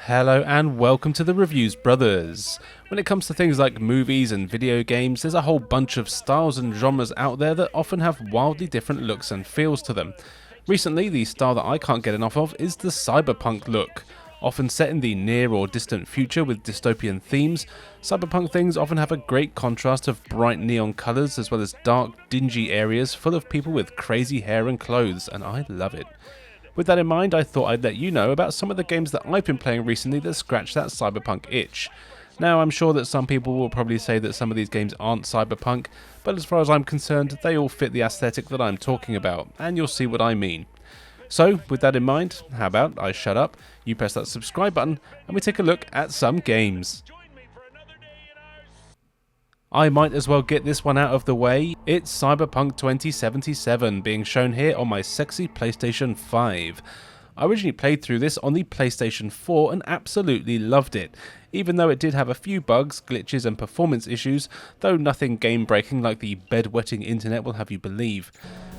Hello and welcome to the Reviews Brothers. When it comes to things like movies and video games, there's a whole bunch of styles and genres out there that often have wildly different looks and feels to them. Recently, the style that I can't get enough of is the cyberpunk look. Often set in the near or distant future with dystopian themes, cyberpunk things often have a great contrast of bright neon colours as well as dark, dingy areas full of people with crazy hair and clothes, and I love it. With that in mind, I thought I'd let you know about some of the games that I've been playing recently that scratch that cyberpunk itch. Now, I'm sure that some people will probably say that some of these games aren't cyberpunk, but as far as I'm concerned, they all fit the aesthetic that I'm talking about, and you'll see what I mean. So, with that in mind, how about I shut up, you press that subscribe button, and we take a look at some games. I might as well get this one out of the way. It's Cyberpunk 2077 being shown here on my sexy PlayStation 5. I originally played through this on the PlayStation 4 and absolutely loved it, even though it did have a few bugs, glitches and performance issues, though nothing game breaking like the bedwetting internet will have you believe.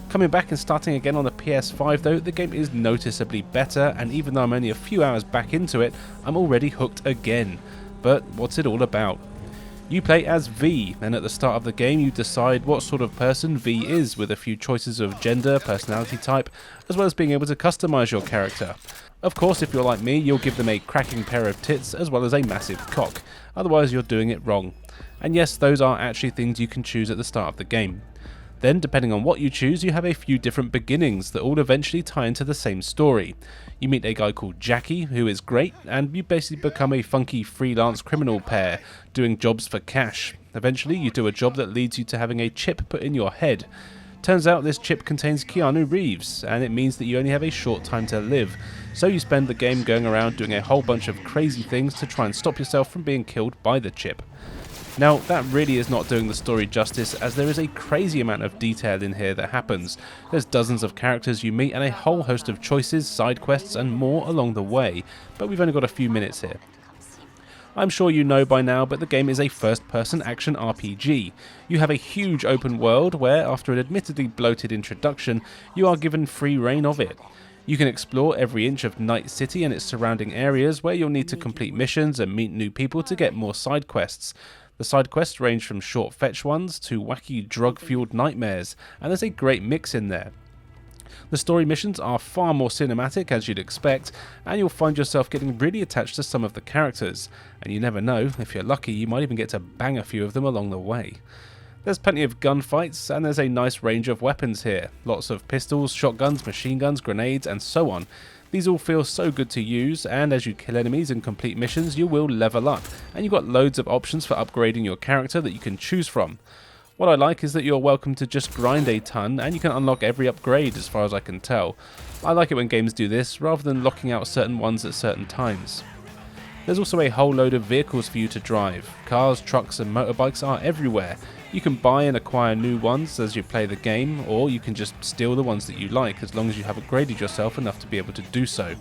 Coming back and starting again on the PS5 though, the game is noticeably better, and even though I'm only a few hours back into it, I'm already hooked again. But what's it all about? You play as V, and at the start of the game you decide what sort of person V is, with a few choices of gender, personality type, as well as being able to customise your character. Of course, if you're like me, you'll give them a cracking pair of tits as well as a massive cock, otherwise you're doing it wrong. And yes, those are actually things you can choose at the start of the game. Then, depending on what you choose, you have a few different beginnings that all eventually tie into the same story. You meet a guy called Jackie, who is great, and you basically become a funky freelance criminal pair, doing jobs for cash. Eventually, you do a job that leads you to having a chip put in your head. Turns out this chip contains Keanu Reeves, and it means that you only have a short time to live. So you spend the game going around doing a whole bunch of crazy things to try and stop yourself from being killed by the chip. Now, that really is not doing the story justice, as there is a crazy amount of detail in here that happens. There's dozens of characters you meet and a whole host of choices, side quests and more along the way, but we've only got a few minutes here. I'm sure you know by now, but the game is a first-person action RPG. You have a huge open world where, after an admittedly bloated introduction, you are given free reign of it. You can explore every inch of Night City and its surrounding areas, where you'll need to complete missions and meet new people to get more side quests. The side quests range from short fetch ones to wacky drug-fueled nightmares, and there's a great mix in there. The story missions are far more cinematic, as you'd expect, and you'll find yourself getting really attached to some of the characters, and you never know, if you're lucky you might even get to bang a few of them along the way. There's plenty of gunfights, and there's a nice range of weapons here. Lots of pistols, shotguns, machine guns, grenades, and so on. These all feel so good to use, and as you kill enemies and complete missions, you will level up, and you've got loads of options for upgrading your character that you can choose from. What I like is that you're welcome to just grind a ton, and you can unlock every upgrade as far as I can tell. I like it when games do this, rather than locking out certain ones at certain times. There's also a whole load of vehicles for you to drive. Cars, trucks and motorbikes are everywhere. You can buy and acquire new ones as you play the game, or you can just steal the ones that you like, as long as you have upgraded yourself enough to be able to do so.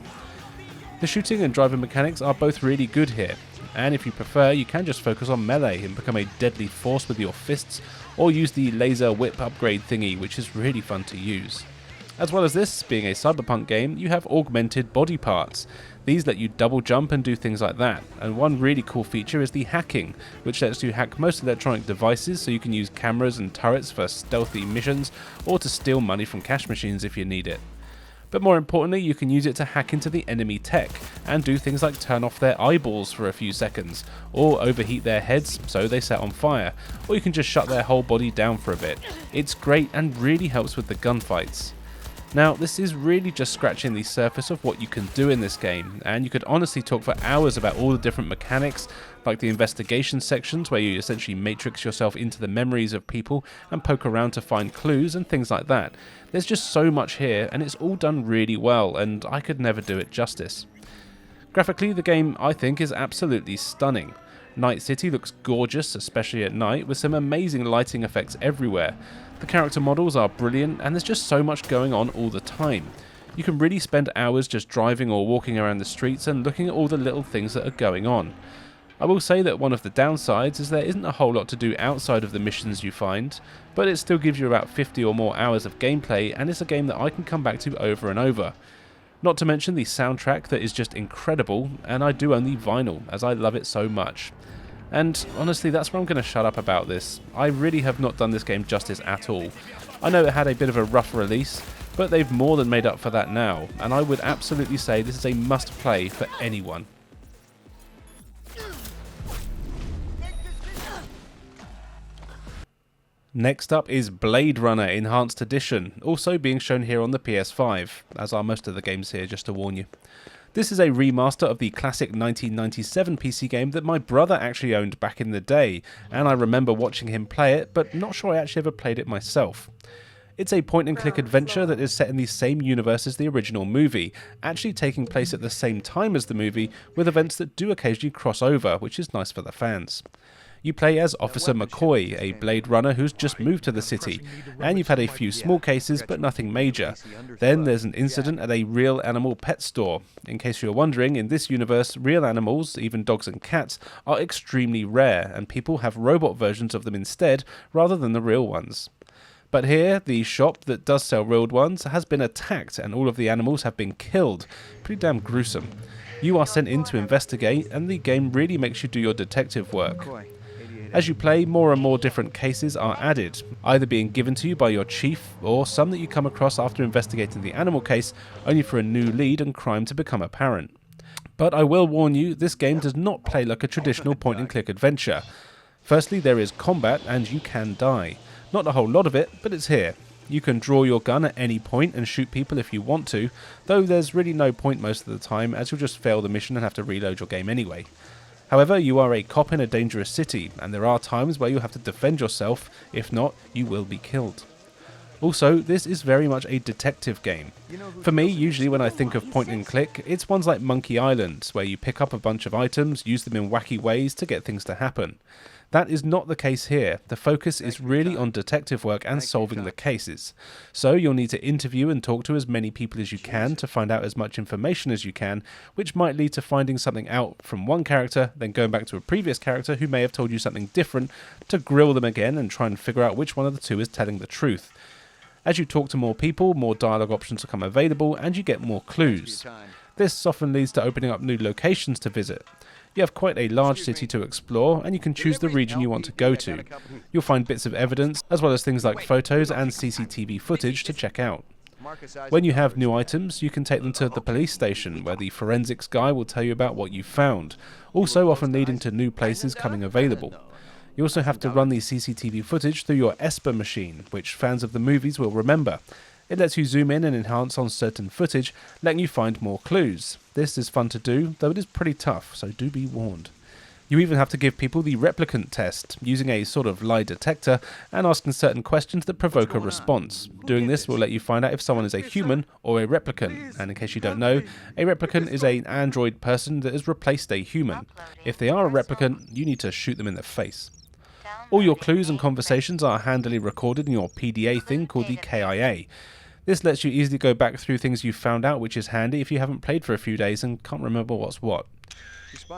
The shooting and driving mechanics are both really good here, and if you prefer, you can just focus on melee and become a deadly force with your fists, or use the laser whip upgrade thingy, which is really fun to use. As well as this, being a cyberpunk game, you have augmented body parts. These let you double jump and do things like that, and one really cool feature is the hacking, which lets you hack most electronic devices so you can use cameras and turrets for stealthy missions, or to steal money from cash machines if you need it. But more importantly, you can use it to hack into the enemy tech, and do things like turn off their eyeballs for a few seconds, or overheat their heads so they set on fire, or you can just shut their whole body down for a bit. It's great and really helps with the gunfights. Now, this is really just scratching the surface of what you can do in this game, and you could honestly talk for hours about all the different mechanics, like the investigation sections where you essentially matrix yourself into the memories of people and poke around to find clues and things like that. There's just so much here, and it's all done really well, and I could never do it justice. Graphically, the game, I think, is absolutely stunning. Night City looks gorgeous, especially at night, with some amazing lighting effects everywhere. The character models are brilliant, and there's just so much going on all the time. You can really spend hours just driving or walking around the streets and looking at all the little things that are going on. I will say that one of the downsides is there isn't a whole lot to do outside of the missions you find, but it still gives you about 50 or more hours of gameplay, and it's a game that I can come back to over and over. Not to mention the soundtrack that is just incredible, and I do own the vinyl, as I love it so much. And honestly, that's where I'm going to shut up about this. I really have not done this game justice at all. I know it had a bit of a rough release, but they've more than made up for that now, and I would absolutely say this is a must-play for anyone. Next up is Blade Runner Enhanced Edition, also being shown here on the PS5, as are most of the games here, just to warn you. This is a remaster of the classic 1997 PC game that my brother actually owned back in the day, and I remember watching him play it, but not sure I actually ever played it myself. It's a point-and-click adventure that is set in the same universe as the original movie, actually taking place at the same time as the movie, with events that do occasionally cross over, which is nice for the fans. You play as Officer McCoy, a Blade Runner who's just moved to the city, and you've had a few small cases but nothing major. Then there's an incident at a real animal pet store. In case you're wondering, in this universe, real animals, even dogs and cats, are extremely rare, and people have robot versions of them instead, rather than the real ones. But here, the shop that does sell real ones has been attacked and all of the animals have been killed. Pretty damn gruesome. You are sent in to investigate, and the game really makes you do your detective work. As you play, more and more different cases are added, either being given to you by your chief, or some that you come across after investigating the animal case, only for a new lead and crime to become apparent. But I will warn you, this game does not play like a traditional point-and-click adventure. Firstly, there is combat, and you can die. Not a whole lot of it, but it's here. You can draw your gun at any point and shoot people if you want to, though there's really no point most of the time, as you'll just fail the mission and have to reload your game anyway. However, you are a cop in a dangerous city, and there are times where you have to defend yourself, if not, you will be killed. Also, this is very much a detective game. For me, usually when I think of point and click, it's ones like Monkey Island, where you pick up a bunch of items, use them in wacky ways to get things to happen. That is not the case here. The focus is really on detective work and solving the cases. So you'll need to interview and talk to as many people as you can to find out as much information as you can, which might lead to finding something out from one character, then going back to a previous character who may have told you something different, to grill them again and try and figure out which one of the two is telling the truth. As you talk to more people, more dialogue options become available and you get more clues. This often leads to opening up new locations to visit. You have quite a large city to explore, and you can choose the region you want to go to. You'll find bits of evidence, as well as things like photos and CCTV footage to check out. When you have new items, you can take them to the police station, where the forensics guy will tell you about what you found, also often leading to new places coming available. You also have to run the CCTV footage through your Esper machine, which fans of the movies will remember. It lets you zoom in and enhance on certain footage, letting you find more clues. This is fun to do, though it is pretty tough, so do be warned. You even have to give people the replicant test, using a sort of lie detector and asking certain questions that provoke a response. Doing this will let you find out if someone is a human or a replicant, and in case you don't know, a replicant is an android person that has replaced a human. If they are a replicant, you need to shoot them in the face. All your clues and conversations are handily recorded in your PDA thing called the KIA. This lets you easily go back through things you've found out, which is handy if you haven't played for a few days and can't remember what's what.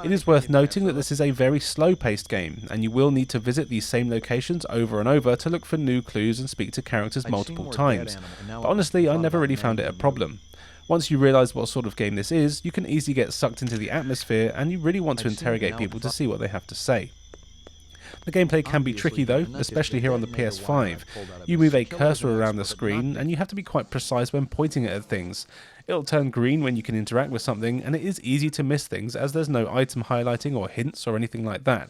It is worth noting that this is a very slow-paced game, and you will need to visit these same locations over and over to look for new clues and speak to characters multiple times. But honestly, I never really found it a problem. Once you realise what sort of game this is, you can easily get sucked into the atmosphere, and you really want to interrogate people to see what they have to say. The gameplay can be tricky though, especially here on the PS5. You move a cursor around the screen and you have to be quite precise when pointing it at things. It'll turn green when you can interact with something, and it is easy to miss things as there's no item highlighting or hints or anything like that.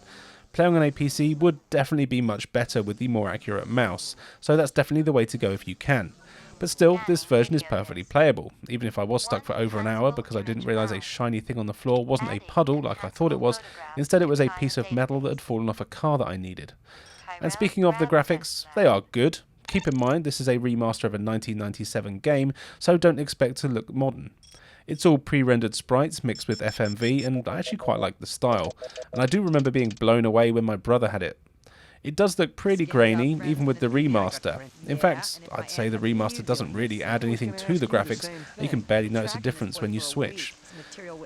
Playing on a PC would definitely be much better with the more accurate mouse, so that's definitely the way to go if you can. But still, this version is perfectly playable, even if I was stuck for over an hour because I didn't realise a shiny thing on the floor wasn't a puddle like I thought it was, instead it was a piece of metal that had fallen off a car that I needed. And speaking of the graphics, they are good. Keep in mind this is a remaster of a 1997 game, so don't expect to look modern. It's all pre-rendered sprites mixed with FMV, and I actually quite like the style, and I do remember being blown away when my brother had it. It does look pretty grainy, even with the remaster. In fact, I'd say the remaster doesn't really add anything to the graphics, and you can barely notice a difference when you switch.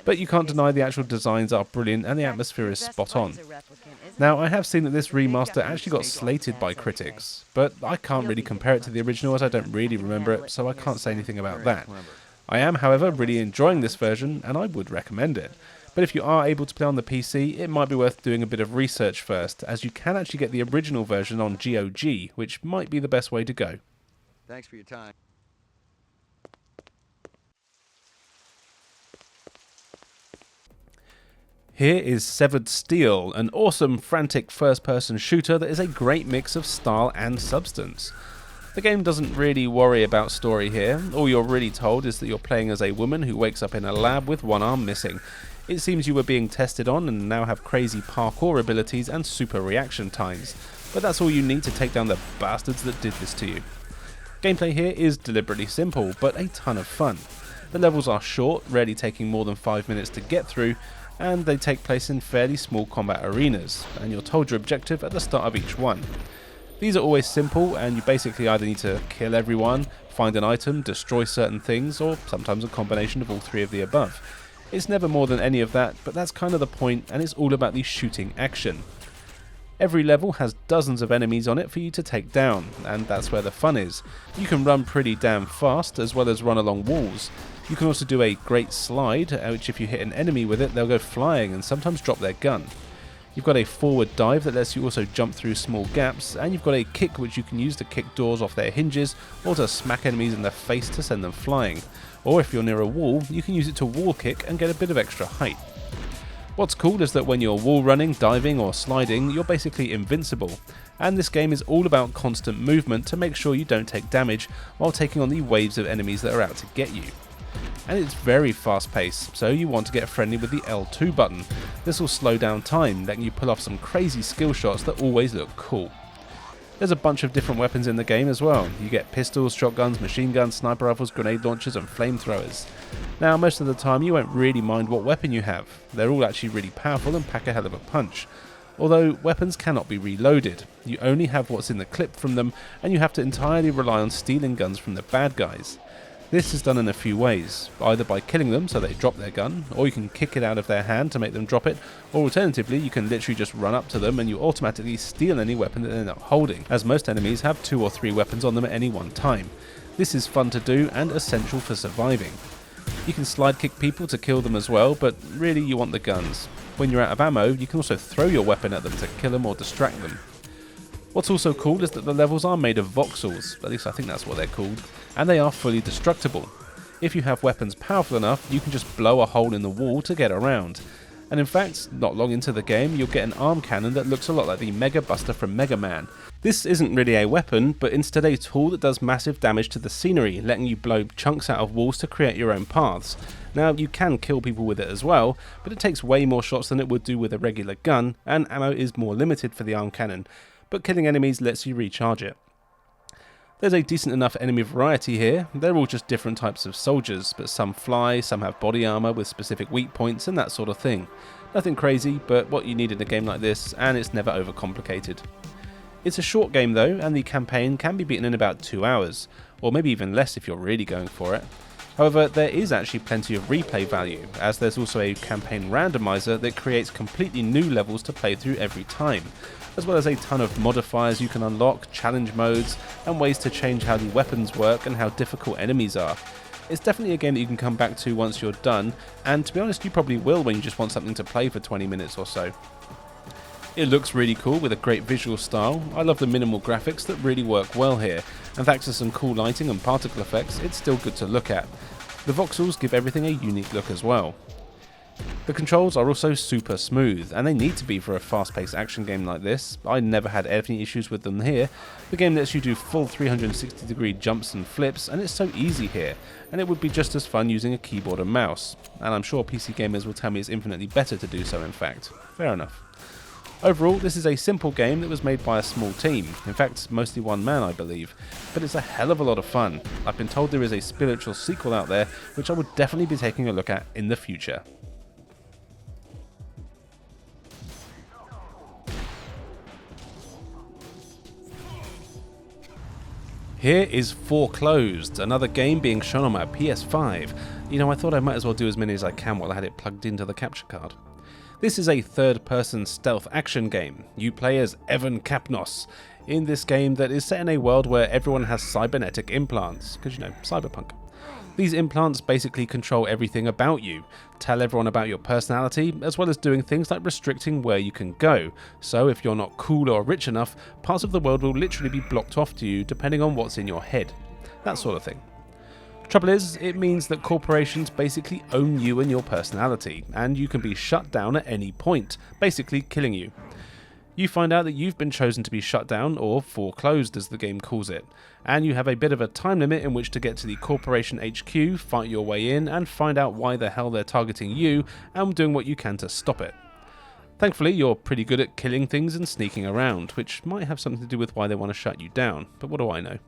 But you can't deny the actual designs are brilliant and the atmosphere is spot on. Now, I have seen that this remaster actually got slated by critics, but I can't really compare it to the original as I don't really remember it, so I can't say anything about that. I am, however, really enjoying this version, and I would recommend it. But if you are able to play on the PC, it might be worth doing a bit of research first, as you can actually get the original version on GOG, which might be the best way to go. Thanks for your time. Here is Severed Steel, an awesome, frantic first-person shooter that is a great mix of style and substance. The game doesn't really worry about story here. All you're really told is that you're playing as a woman who wakes up in a lab with one arm missing. It seems you were being tested on and now have crazy parkour abilities and super reaction times, but that's all you need to take down the bastards that did this to you. Gameplay here is deliberately simple, but a ton of fun. The levels are short, rarely taking more than 5 minutes to get through, and they take place in fairly small combat arenas, and you're told your objective at the start of each one. These are always simple, and you basically either need to kill everyone, find an item, destroy certain things, or sometimes a combination of all three of the above. It's never more than any of that, but that's kind of the point, and it's all about the shooting action. Every level has dozens of enemies on it for you to take down, and that's where the fun is. You can run pretty damn fast, as well as run along walls. You can also do a great slide, which if you hit an enemy with it, they'll go flying and sometimes drop their gun. You've got a forward dive that lets you also jump through small gaps, and you've got a kick which you can use to kick doors off their hinges, or to smack enemies in the face to send them flying. Or if you're near a wall, you can use it to wall kick and get a bit of extra height. What's cool is that when you're wall running, diving or sliding, you're basically invincible, and this game is all about constant movement to make sure you don't take damage while taking on the waves of enemies that are out to get you. And it's very fast paced, so you want to get friendly with the L2 button. This will slow down time, letting you pull off some crazy skill shots that always look cool. There's a bunch of different weapons in the game as well. You get pistols, shotguns, machine guns, sniper rifles, grenade launchers and flamethrowers. Now most of the time you won't really mind what weapon you have. They're all actually really powerful and pack a hell of a punch. Although weapons cannot be reloaded. You only have what's in the clip from them, and you have to entirely rely on stealing guns from the bad guys. This is done in a few ways, either by killing them so they drop their gun, or you can kick it out of their hand to make them drop it, or alternatively you can literally just run up to them and you automatically steal any weapon that they're not holding, as most enemies have 2 or 3 weapons on them at any one time. This is fun to do and essential for surviving. You can slide kick people to kill them as well, but really you want the guns. When you're out of ammo, you can also throw your weapon at them to kill them or distract them. What's also cool is that the levels are made of voxels, at least I think that's what they're called, and they are fully destructible. If you have weapons powerful enough, you can just blow a hole in the wall to get around. And in fact, not long into the game, you'll get an arm cannon that looks a lot like the Mega Buster from Mega Man. This isn't really a weapon, but instead a tool that does massive damage to the scenery, letting you blow chunks out of walls to create your own paths. Now, you can kill people with it as well, but it takes way more shots than it would do with a regular gun, and ammo is more limited for the arm cannon, but killing enemies lets you recharge it. There's a decent enough enemy variety here. They're all just different types of soldiers, but some fly, some have body armor with specific weak points and that sort of thing. Nothing crazy, but what you need in a game like this, and it's never overcomplicated. It's a short game though, and the campaign can be beaten in about 2 hours, or maybe even less if you're really going for it. However, there is actually plenty of replay value, as there's also a campaign randomizer that creates completely new levels to play through every time, as well as a ton of modifiers you can unlock, challenge modes, and ways to change how the weapons work and how difficult enemies are. It's definitely a game that you can come back to once you're done, and to be honest you probably will when you just want something to play for 20 minutes or so. It looks really cool with a great visual style. I love the minimal graphics that really work well here, and thanks to some cool lighting and particle effects, it's still good to look at. The voxels give everything a unique look as well. The controls are also super smooth, and they need to be for a fast-paced action game like this. I never had any issues with them here. The game lets you do full 360-degree jumps and flips, and it's so easy here, and it would be just as fun using a keyboard and mouse. And I'm sure PC gamers will tell me it's infinitely better to do so in fact. Fair enough. Overall, this is a simple game that was made by a small team, in fact mostly one man I believe, but it's a hell of a lot of fun. I've been told there is a spiritual sequel out there, which I would definitely be taking a look at in the future. Here is Foreclosed, another game being shown on my PS5. You know, I thought I might as well do as many as I can while I had it plugged into the capture card. This is a third-person stealth action game. You play as Evan Kapnos in this game that is set in a world where everyone has cybernetic implants, because you know, Cyberpunk. These implants basically control everything about you, tell everyone about your personality, as well as doing things like restricting where you can go. So if you're not cool or rich enough, parts of the world will literally be blocked off to you depending on what's in your head. That sort of thing. Trouble is, it means that corporations basically own you and your personality, and you can be shut down at any point, basically killing you. You find out that you've been chosen to be shut down, or foreclosed as the game calls it, and you have a bit of a time limit in which to get to the corporation HQ, fight your way in, and find out why the hell they're targeting you, and doing what you can to stop it. Thankfully, you're pretty good at killing things and sneaking around, which might have something to do with why they want to shut you down, but what do I know?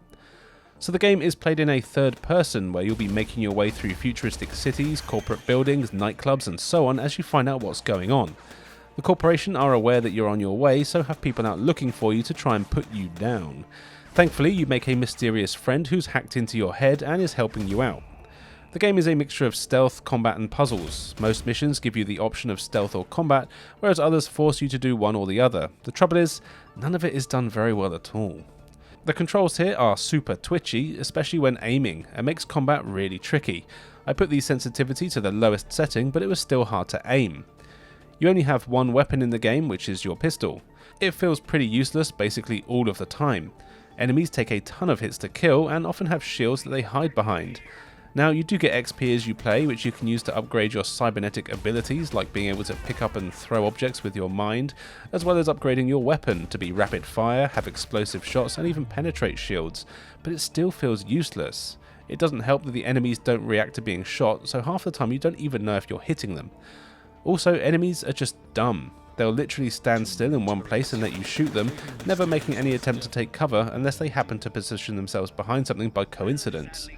So the game is played in a third person, where you'll be making your way through futuristic cities, corporate buildings, nightclubs and so on as you find out what's going on. The corporation are aware that you're on your way, so have people out looking for you to try and put you down. Thankfully, you make a mysterious friend who's hacked into your head and is helping you out. The game is a mixture of stealth, combat and puzzles. Most missions give you the option of stealth or combat, whereas others force you to do one or the other. The trouble is, none of it is done very well at all. The controls here are super twitchy, especially when aiming, and makes combat really tricky. I put the sensitivity to the lowest setting, but it was still hard to aim. You only have one weapon in the game, which is your pistol. It feels pretty useless basically all of the time. Enemies take a ton of hits to kill and often have shields that they hide behind. Now, you do get XP as you play, which you can use to upgrade your cybernetic abilities, like being able to pick up and throw objects with your mind, as well as upgrading your weapon to be rapid fire, have explosive shots, and even penetrate shields, but it still feels useless. It doesn't help that the enemies don't react to being shot, so half the time you don't even know if you're hitting them. Also, enemies are just dumb. They'll literally stand still in one place and let you shoot them, never making any attempt to take cover unless they happen to position themselves behind something by coincidence.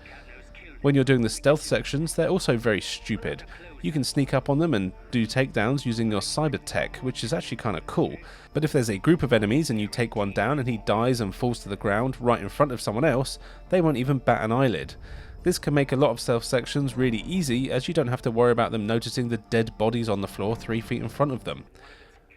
When you're doing the stealth sections, they're also very stupid. You can sneak up on them and do takedowns using your cyber tech, which is actually kind of cool. But if there's a group of enemies and you take one down and he dies and falls to the ground right in front of someone else, they won't even bat an eyelid. This can make a lot of stealth sections really easy, as you don't have to worry about them noticing the dead bodies on the floor 3 feet in front of them.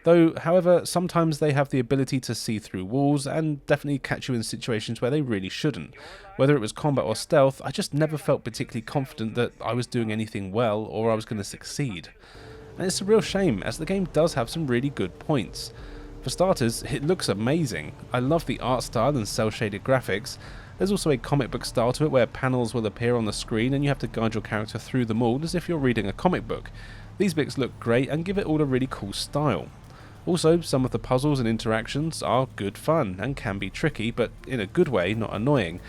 Though, however, sometimes they have the ability to see through walls and definitely catch you in situations where they really shouldn't. Whether it was combat or stealth, I just never felt particularly confident that I was doing anything well or I was going to succeed. And it's a real shame, as the game does have some really good points. For starters, it looks amazing. I love the art style and cel-shaded graphics. There's also a comic book style to it where panels will appear on the screen and you have to guide your character through them all as if you're reading a comic book. These bits look great and give it all a really cool style. Also, some of the puzzles and interactions are good fun and can be tricky, but in a good way, not annoying.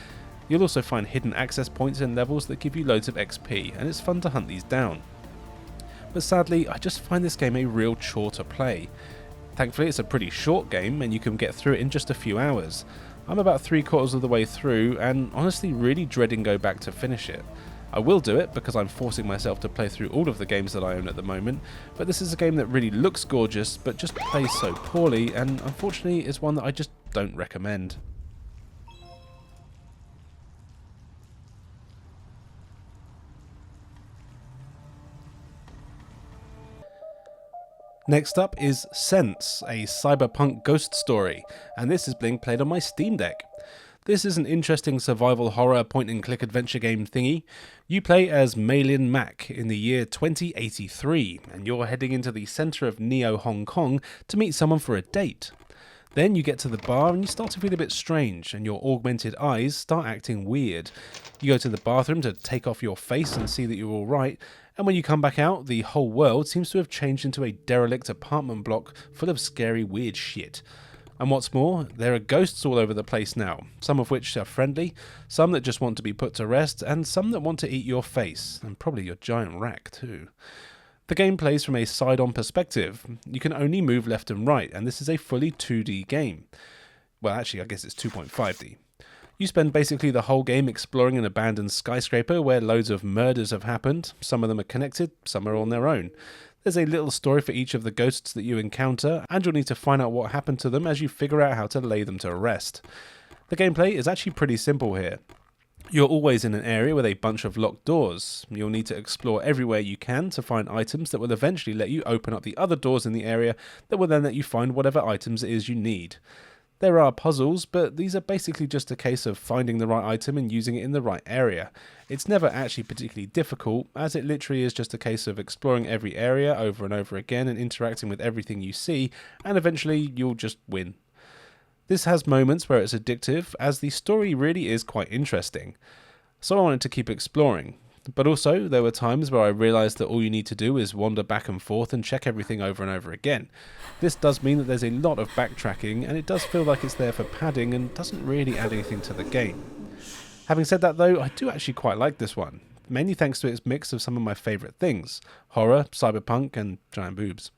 You'll also find hidden access points in levels that give you loads of XP, and it's fun to hunt these down. But sadly, I just find this game a real chore to play. Thankfully, it's a pretty short game and you can get through it in just a few hours. I'm about 3/4 of the way through and honestly really dreading go back to finish it. I will do it because I'm forcing myself to play through all of the games that I own at the moment, but this is a game that really looks gorgeous but just plays so poorly, and unfortunately is one that I just don't recommend. Next up is Sense, a cyberpunk ghost story, and this is being played on my Steam Deck. This is an interesting survival horror point-and-click adventure game thingy. You play as Maylin Mac in the year 2083, and you're heading into the centre of Neo Hong Kong to meet someone for a date. Then you get to the bar and you start to feel a bit strange, and your augmented eyes start acting weird. You go to the bathroom to take off your face and see that you're alright, and when you come back out, the whole world seems to have changed into a derelict apartment block full of scary weird shit. And what's more, there are ghosts all over the place now, some of which are friendly, some that just want to be put to rest, and some that want to eat your face, and probably your giant rack too. The game plays from a side-on perspective. You can only move left and right, and this is a fully 2D game. Well, actually, I guess it's 2.5D. You spend basically the whole game exploring an abandoned skyscraper where loads of murders have happened. Some of them are connected, some are on their own. There's a little story for each of the ghosts that you encounter, and you'll need to find out what happened to them as you figure out how to lay them to rest. The gameplay is actually pretty simple here. You're always in an area with a bunch of locked doors. You'll need to explore everywhere you can to find items that will eventually let you open up the other doors in the area that will then let you find whatever items it is you need. There are puzzles, but these are basically just a case of finding the right item and using it in the right area. It's never actually particularly difficult, as it literally is just a case of exploring every area over and over again and interacting with everything you see, and eventually you'll just win. This has moments where it's addictive, as the story really is quite interesting. So I wanted to keep exploring. But also, there were times where I realised that all you need to do is wander back and forth and check everything over and over again. This does mean that there's a lot of backtracking, and it does feel like it's there for padding and doesn't really add anything to the game. Having said that though, I do actually quite like this one, mainly thanks to its mix of some of my favourite things: horror, cyberpunk and giant boobs.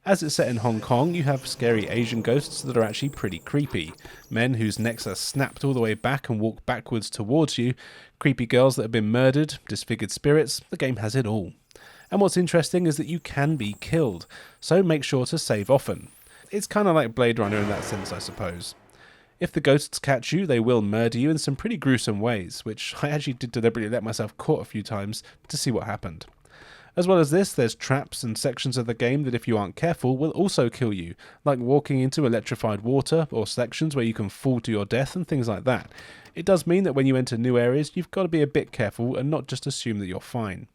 As it's set in Hong Kong, you have scary Asian ghosts that are actually pretty creepy. Men whose necks are snapped all the way back and walk backwards towards you, creepy girls that have been murdered, disfigured spirits, the game has it all. And what's interesting is that you can be killed, so make sure to save often. It's kind of like Blade Runner in that sense, I suppose. If the ghosts catch you, they will murder you in some pretty gruesome ways, which I actually did deliberately let myself caught a few times to see what happened. As well as this, there's traps and sections of the game that if you aren't careful will also kill you, like walking into electrified water or sections where you can fall to your death and things like that. It does mean that when you enter new areas you've got to be a bit careful and not just assume that you're fine.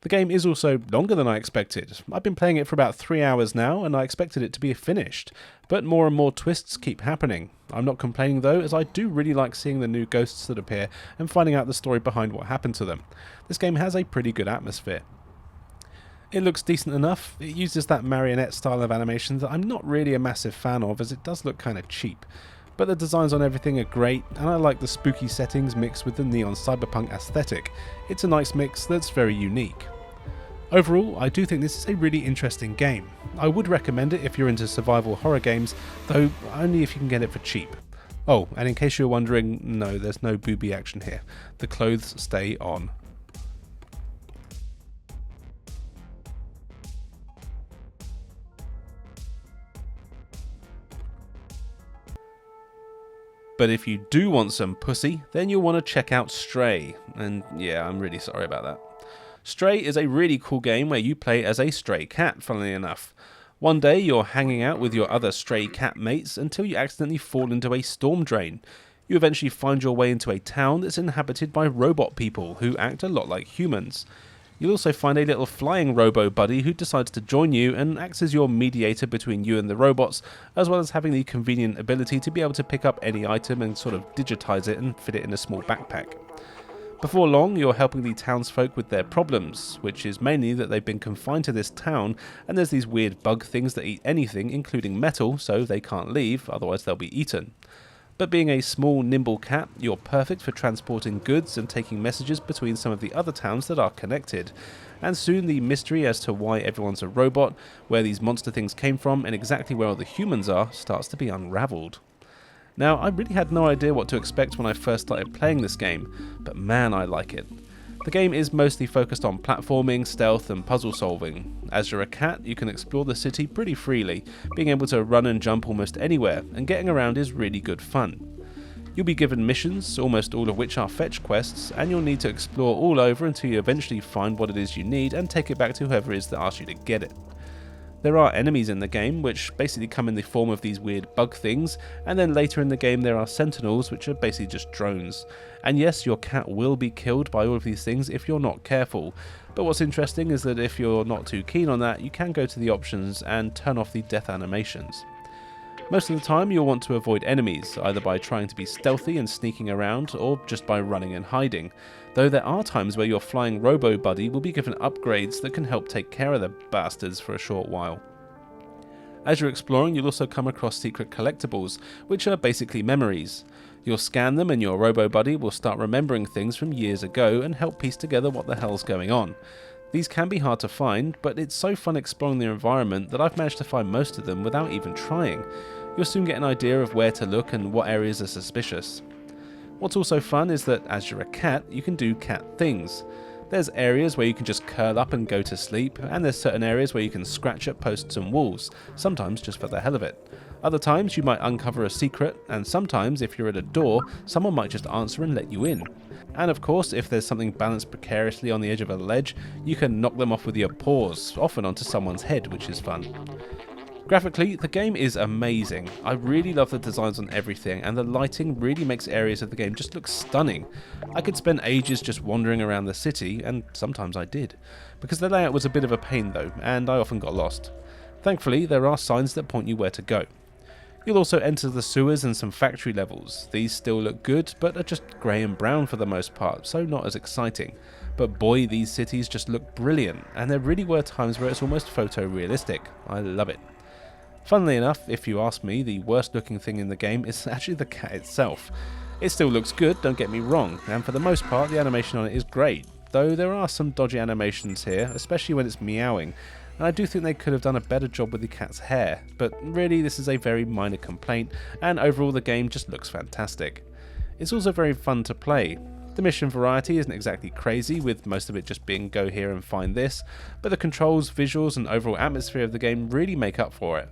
The game is also longer than I expected. I've been playing it for about 3 hours now and I expected it to be finished, but more and more twists keep happening. I'm not complaining though, as I do really like seeing the new ghosts that appear and finding out the story behind what happened to them. This game has a pretty good atmosphere. It looks decent enough. It uses that marionette style of animation that I'm not really a massive fan of, as it does look kind of cheap. But the designs on everything are great, and I like the spooky settings mixed with the neon cyberpunk aesthetic. It's a nice mix that's very unique. Overall, I do think this is a really interesting game. I would recommend it if you're into survival horror games, though only if you can get it for cheap. Oh, and in case you're wondering, no, there's no booby action here. The clothes stay on. But if you do want some pussy, then you'll want to check out Stray. And yeah, I'm really sorry about that. Stray is a really cool game where you play as a stray cat, funnily enough. One day you're hanging out with your other stray cat mates until you accidentally fall into a storm drain. You eventually find your way into a town that's inhabited by robot people who act a lot like humans. You'll also find a little flying robo buddy who decides to join you and acts as your mediator between you and the robots, as well as having the convenient ability to be able to pick up any item and sort of digitize it and fit it in a small backpack. Before long, you're helping the townsfolk with their problems, which is mainly that they've been confined to this town and there's these weird bug things that eat anything, including metal, so they can't leave, otherwise they'll be eaten. But being a small, nimble cat, you're perfect for transporting goods and taking messages between some of the other towns that are connected. And soon the mystery as to why everyone's a robot, where these monster things came from, and exactly where all the humans are, starts to be unravelled. Now, I really had no idea what to expect when I first started playing this game, but man, I like it. The game is mostly focused on platforming, stealth and puzzle solving. As you're a cat, you can explore the city pretty freely, being able to run and jump almost anywhere, and getting around is really good fun. You'll be given missions, almost all of which are fetch quests, and you'll need to explore all over until you eventually find what it is you need and take it back to whoever it is that asked you to get it. There are enemies in the game, which basically come in the form of these weird bug things, and then later in the game there are sentinels, which are basically just drones. And yes, your cat will be killed by all of these things if you're not careful, but what's interesting is that if you're not too keen on that, you can go to the options and turn off the death animations. Most of the time you'll want to avoid enemies, either by trying to be stealthy and sneaking around, or just by running and hiding, though there are times where your flying robo buddy will be given upgrades that can help take care of the bastards for a short while. As you're exploring, you'll also come across secret collectibles, which are basically memories. You'll scan them and your robo buddy will start remembering things from years ago and help piece together what the hell's going on. These can be hard to find, but it's so fun exploring the environment that I've managed to find most of them without even trying. You'll soon get an idea of where to look and what areas are suspicious. What's also fun is that as you're a cat, you can do cat things. There's areas where you can just curl up and go to sleep, and there's certain areas where you can scratch at posts and walls, sometimes just for the hell of it. Other times you might uncover a secret, and sometimes if you're at a door, someone might just answer and let you in. And of course, if there's something balanced precariously on the edge of a ledge, you can knock them off with your paws, often onto someone's head, which is fun. Graphically, the game is amazing. I really love the designs on everything, and the lighting really makes areas of the game just look stunning. I could spend ages just wandering around the city, and sometimes I did, because the layout was a bit of a pain though, and I often got lost. Thankfully, there are signs that point you where to go. You'll also enter the sewers and some factory levels. These still look good, but are just grey and brown for the most part, so not as exciting. But boy, these cities just look brilliant, and there really were times where it's almost photorealistic. I love it. Funnily enough, if you ask me, the worst looking thing in the game is actually the cat itself. It still looks good, don't get me wrong, and for the most part the animation on it is great, though there are some dodgy animations here, especially when it's meowing, and I do think they could have done a better job with the cat's hair, but really this is a very minor complaint, and overall the game just looks fantastic. It's also very fun to play. The mission variety isn't exactly crazy, with most of it just being go here and find this, but the controls, visuals and overall atmosphere of the game really make up for it.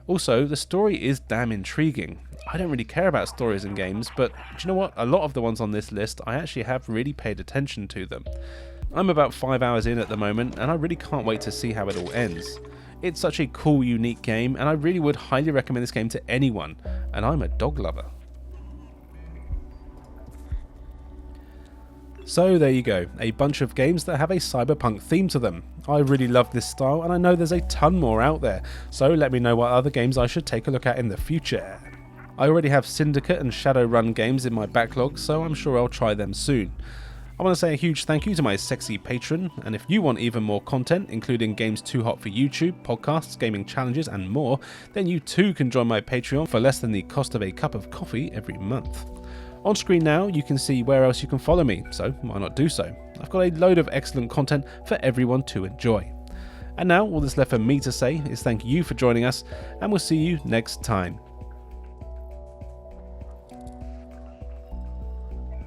Also, the story is damn intriguing. I don't really care about stories in games, but do you know what? A lot of the ones on this list, I actually have really paid attention to them. I'm about 5 hours in at the moment, and I really can't wait to see how it all ends. It's such a cool, unique game, and I really would highly recommend this game to anyone, and I'm a dog lover. So there you go, a bunch of games that have a cyberpunk theme to them. I really love this style, and I know there's a ton more out there, so let me know what other games I should take a look at in the future. I already have Syndicate and Shadowrun games in my backlog, so I'm sure I'll try them soon. I want to say a huge thank you to my sexy patron, and if you want even more content, including games too hot for YouTube, podcasts, gaming challenges and more, then you too can join my Patreon for less than the cost of a cup of coffee every month. On screen now you can see where else you can follow me, so why not do so? I've got a load of excellent content for everyone to enjoy. And now all that's left for me to say is thank you for joining us, and we'll see you next time.